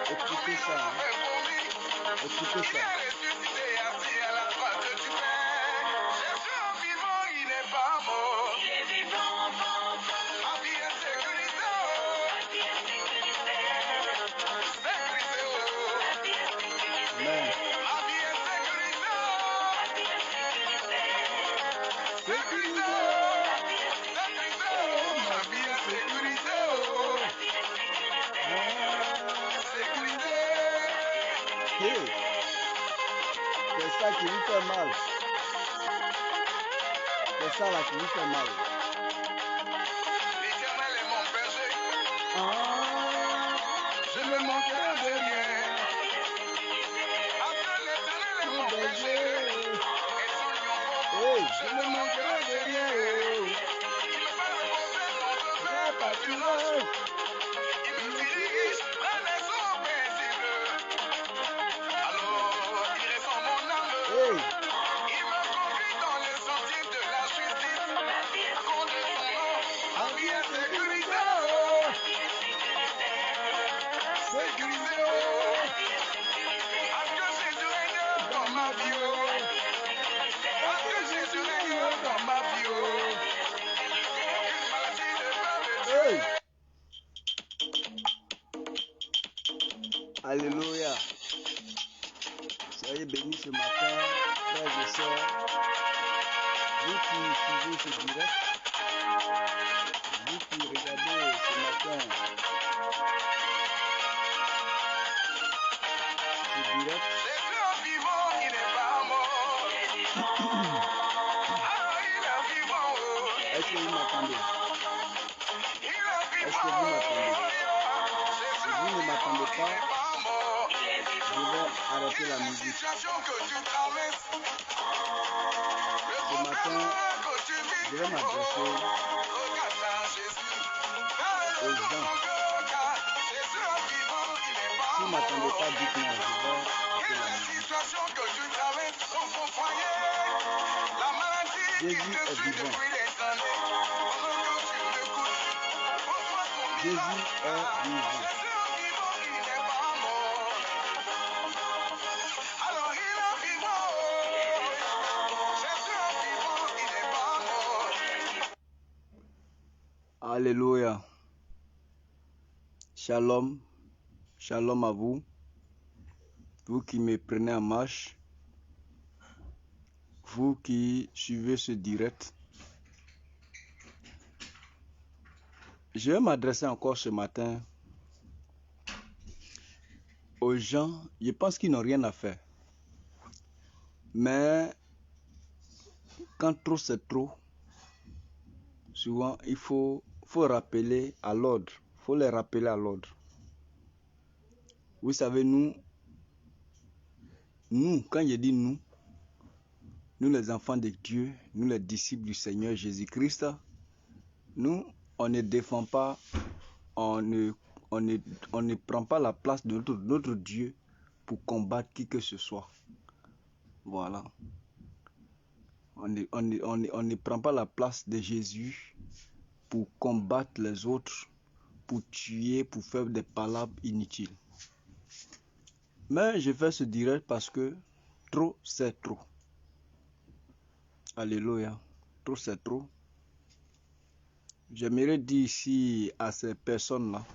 Écoutez ça. Écoutez ça. C'est ça qui lui fait mal. C'est ça là qui lui fait mal. L'Éternel est mon berger. Je ne manquerai de rien. Après l'Éternel est mon berger. Et son lion Hey, je ne manquerai de rien. il me fait reposer dans de verts Pâturage. Il me dirige vers les eaux paisibles. Alors, il ressent mon âme. Hey, Il me conduit dans les sentiers de la justice. À cause de son nom, ma vie est sécurisée. Sécurisée. Parce que Jésus règne dans ma vie. Parce que Jésus règne dans ma vie. Aucune maladie ne peut me tuer. hey. Alléluia. Soyez bénis ce matin, frères et sœurs. Vous qui suivez ce direct, vous qui regardez ce matin ce direct, C'est un vivant qui n'est pas mort. Ah, il est vivant. est-ce que vous m'attendez? Il est Est-ce que vivant. vous m'attendez? C'est Si un vous ne vivant m'attendez qui pas, n'est pas mort. je vais arrêter Quelle la est la musique. situation que tu traverses? Le Ce matin, problème que tu vis. je vais m'adresser Regarde à Jésus. aux gens. C'est un vivant qui n'est Si pas vous ne m'attendez mort. pas, dites-moi, je vais Quelle arrêter est la la musique. situation que tu traverses dans ton foyer? La maladie qui Jésus te est suit vivant. depuis des années. Pendant que tu l'écoutes, reçois ton Jésus miracle. est vivant. C'est un vivant qui n'est pas mort. Alors il est vivant. C'est un vivant qui n'est pas mort. Alléluia. Shalom. Shalom à vous. Vous qui me prenez en marche. Vous qui suivez ce direct. Je vais m'adresser encore ce matin aux gens. Je pense qu'ils n'ont rien à faire. Mais quand trop c'est trop, souvent il faut rappeler à l'ordre. Il faut les rappeler à l'ordre. Vous savez, nous, quand je dis nous les enfants de Dieu, nous les disciples du Seigneur Jésus-Christ, nous, on ne défend pas, on ne prend pas la place de notre Dieu pour combattre qui que ce soit. Voilà. On ne prend pas la place de Jésus pour combattre les autres, pour tuer, pour faire des palabres inutiles. Mais je fais ce direct parce que trop, c'est trop. Alléluia. Trop c'est trop. J'aimerais dire ici à ces personnes-là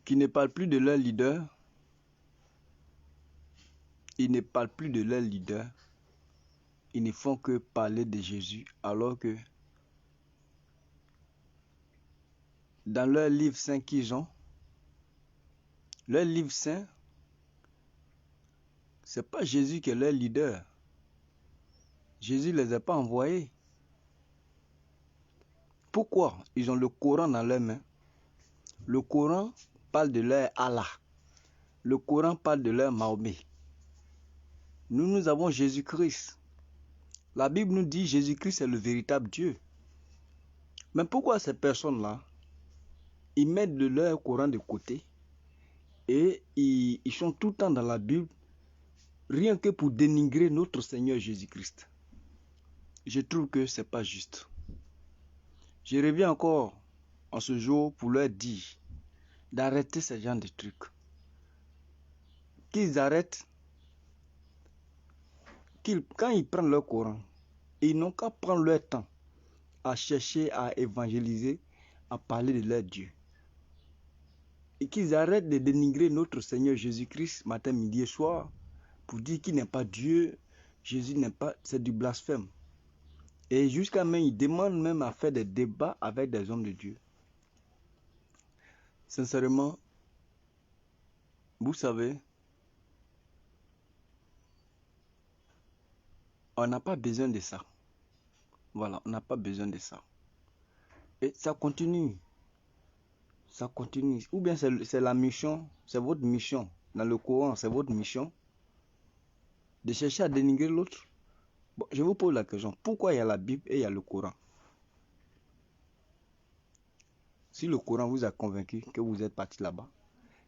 qui ne parlent plus de leur leader, ils ne parlent plus de leur leader, ils ne font que parler de Jésus, alors que dans leur livre saint qu'ils ont, leur livre saint, c'est pas Jésus qui est leur leader. Jésus ne les a pas envoyés. Pourquoi? Ils ont le Coran dans leurs mains. Le Coran parle de leur Allah. Le Coran parle de leur Mahomet. Nous avons Jésus-Christ. La Bible nous dit Jésus-Christ est le véritable Dieu. Mais pourquoi ces personnes-là, ils mettent leur Coran de côté et ils sont tout le temps dans la Bible rien que pour dénigrer notre Seigneur Jésus-Christ? Je trouve que ce n'est pas juste. Je reviens encore en ce jour pour leur dire d'arrêter ce genre de trucs. Qu'ils arrêtent, quand ils prennent leur Coran, ils n'ont qu'à prendre leur temps à chercher à évangéliser, à parler de leur Dieu. Et qu'ils arrêtent de dénigrer notre Seigneur Jésus-Christ matin, midi et soir pour dire qu'il n'est pas Dieu, Jésus n'est pas, c'est du blasphème. Et jusqu'à même, ils demandent même à faire des débats avec des hommes de Dieu. Sincèrement, vous savez, on n'a pas besoin de ça. Voilà, on n'a pas besoin de ça. Et ça continue. Ça continue. Ou bien c'est la mission, c'est votre mission. Dans le Coran, c'est votre mission de chercher à dénigrer l'autre. Bon, je vous pose la question. Pourquoi il y a la Bible et il y a le Coran? Si le Coran vous a convaincu que vous êtes parti là-bas,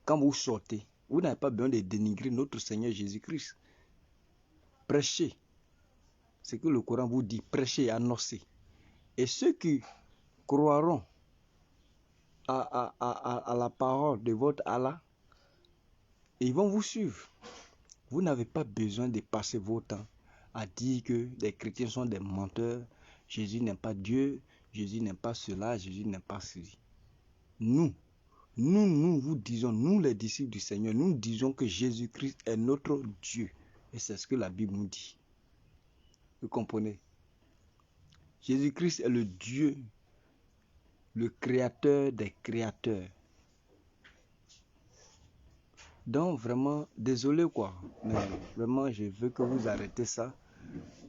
quand vous sortez, vous n'avez pas besoin de dénigrer notre Seigneur Jésus-Christ. Prêchez. Ce que le Coran vous dit, prêchez, annoncez. Et ceux qui croiront à la parole de votre Allah, ils vont vous suivre. Vous n'avez pas besoin de passer votre temps à dire que les chrétiens sont des menteurs, Jésus n'est pas Dieu, Jésus n'est pas cela, Jésus n'est pas ceci. Nous vous disons, nous les disciples du Seigneur, nous disons que Jésus-Christ est notre Dieu. Et c'est ce que la Bible nous dit. Vous comprenez? Jésus-Christ est le Dieu, le créateur des créateurs. Donc vraiment, désolé quoi, mais vraiment je veux que vous arrêtez ça.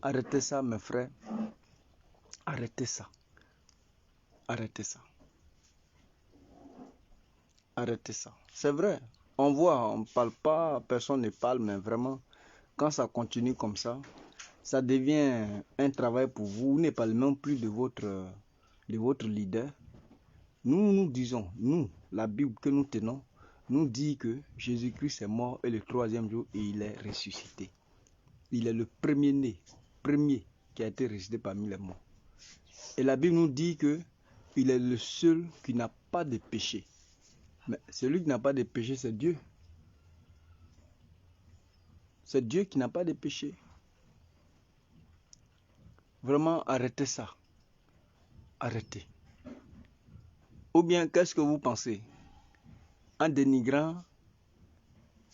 Arrêtez ça mes frères. Arrêtez ça. Arrêtez ça. Arrêtez ça. C'est vrai, on voit, on ne parle pas, personne ne parle, mais vraiment, quand ça continue comme ça devient un travail pour vous. Vous ne parlez même plus de votre leader. Nous disons, nous, la Bible que nous tenons, nous dit que Jésus-Christ est mort et le troisième jour, il est ressuscité. Il est le premier qui a été ressuscité parmi les morts. Et la Bible nous dit que il est le seul qui n'a pas de péché. Mais celui qui n'a pas de péché, c'est Dieu. C'est Dieu qui n'a pas de péché. Vraiment, arrêtez ça. Arrêtez. Ou bien, qu'est-ce que vous pensez? En dénigrant,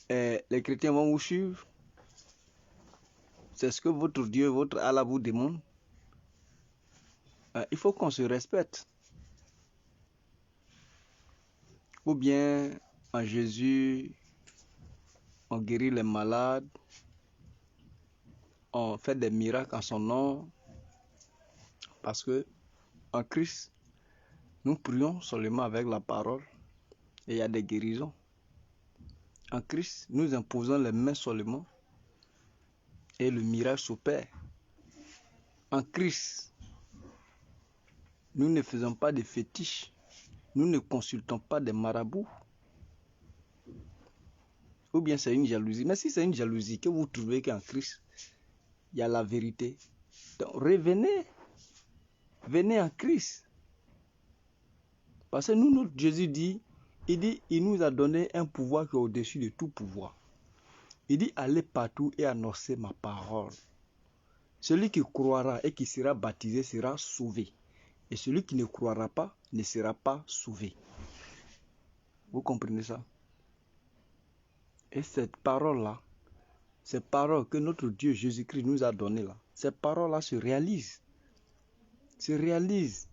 les chrétiens vont vous suivre? C'est ce que votre Dieu, votre Allah vous demande? Il faut qu'on se respecte. Ou bien, en Jésus, on guérit les malades, on fait des miracles en son nom. Parce que en Christ, nous prions seulement avec la parole et il y a des guérisons. En Christ, nous imposons les mains seulement et le miracle s'opère. En Christ, nous ne faisons pas de fétiches. Nous ne consultons pas des marabouts. Ou bien c'est une jalousie. Mais si c'est une jalousie que vous trouvez qu'en Christ, il y a la vérité, donc revenez. Venez en Christ. Parce que notre Jésus dit, il nous a donné un pouvoir qui est au-dessus de tout pouvoir. Il dit, allez partout et annoncez ma parole. Celui qui croira et qui sera baptisé sera sauvé. Et celui qui ne croira pas ne sera pas sauvé. Vous comprenez ça? Et cette parole-là, ces paroles que notre Dieu Jésus-Christ nous a données là, ces paroles-là se réalisent. Se réalisent.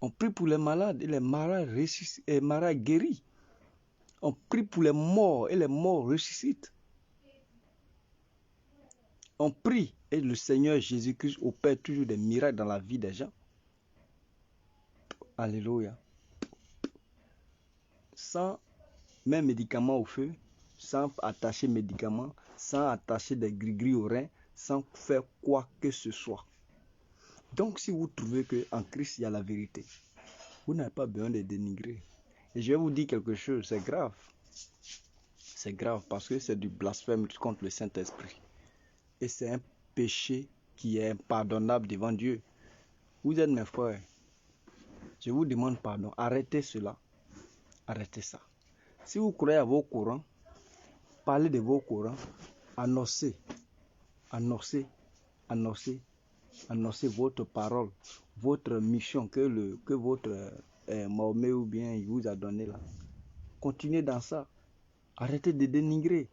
On prie pour les malades et les malades guéris. On prie pour les morts et les morts ressuscitent. On prie et le Seigneur Jésus-Christ opère toujours des miracles dans la vie des gens. Alléluia. Sans mettre médicaments au feu, sans attacher médicaments, sans attacher des gris-gris aux reins, sans faire quoi que ce soit. Donc si vous trouvez qu'en Christ il y a la vérité, vous n'avez pas besoin de dénigrer. Et je vais vous dire quelque chose, c'est grave. C'est grave parce que c'est du blasphème contre le Saint-Esprit. Et c'est un péché qui est impardonnable devant Dieu. Vous êtes mes frères. Je vous demande pardon. Arrêtez cela. Arrêtez ça. Si vous croyez à vos courants, parlez de vos courants. Annoncez votre parole, votre mission que votre Mahomet ou bien il vous a donné là. Continuez dans ça. Arrêtez de dénigrer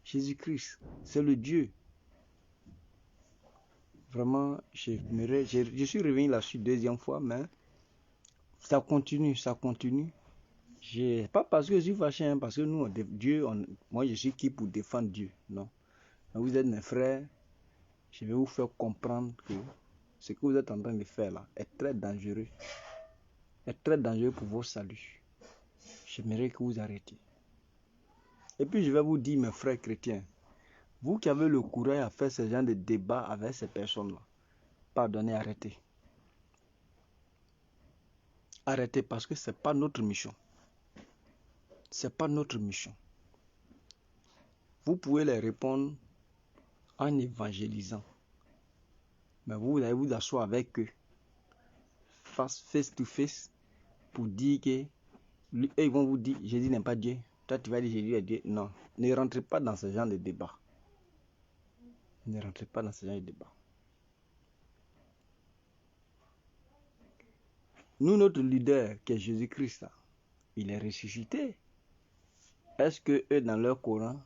Jésus-Christ. C'est le Dieu. Vraiment, je suis revenu là-dessus deuxième fois, mais ça continue. Pas parce que je suis fâché, hein, parce que nous, moi je suis qui pour défendre Dieu, non. Mais vous êtes mes frères, je vais vous faire comprendre que ce que vous êtes en train de faire là est très dangereux. Est très dangereux pour vos saluts. J'aimerais que vous arrêtiez. Et puis je vais vous dire, mes frères chrétiens, vous qui avez le courage à faire ce genre de débat avec ces personnes-là, pardonnez, arrêtez. Arrêtez parce que ce n'est pas notre mission. C'est pas notre mission. Vous pouvez les répondre en évangélisant. Mais vous allez vous asseoir avec eux, face to face, pour dire que ils vont vous dire Jésus n'est pas Dieu. Toi tu vas dire Jésus est Dieu. Non, ne rentrez pas dans ce genre de débat. Ne rentrez pas dans ce genre de débat. Nous, notre leader, qui est Jésus-Christ, il est ressuscité. Est-ce que eux, dans leur Coran,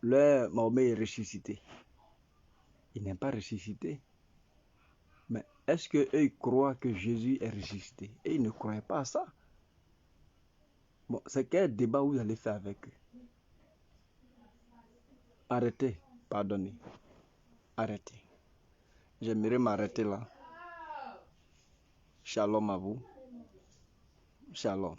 leur Mahomet est ressuscité? Il n'est pas ressuscité. Mais est-ce qu'eux, ils croient que Jésus est ressuscité? Et ils ne croient pas à ça. Bon, c'est quel débat vous allez faire avec eux? Arrêtez, pardonnez. Arrêtez. J'aimerais m'arrêter là. Shalom à vous. Shalom.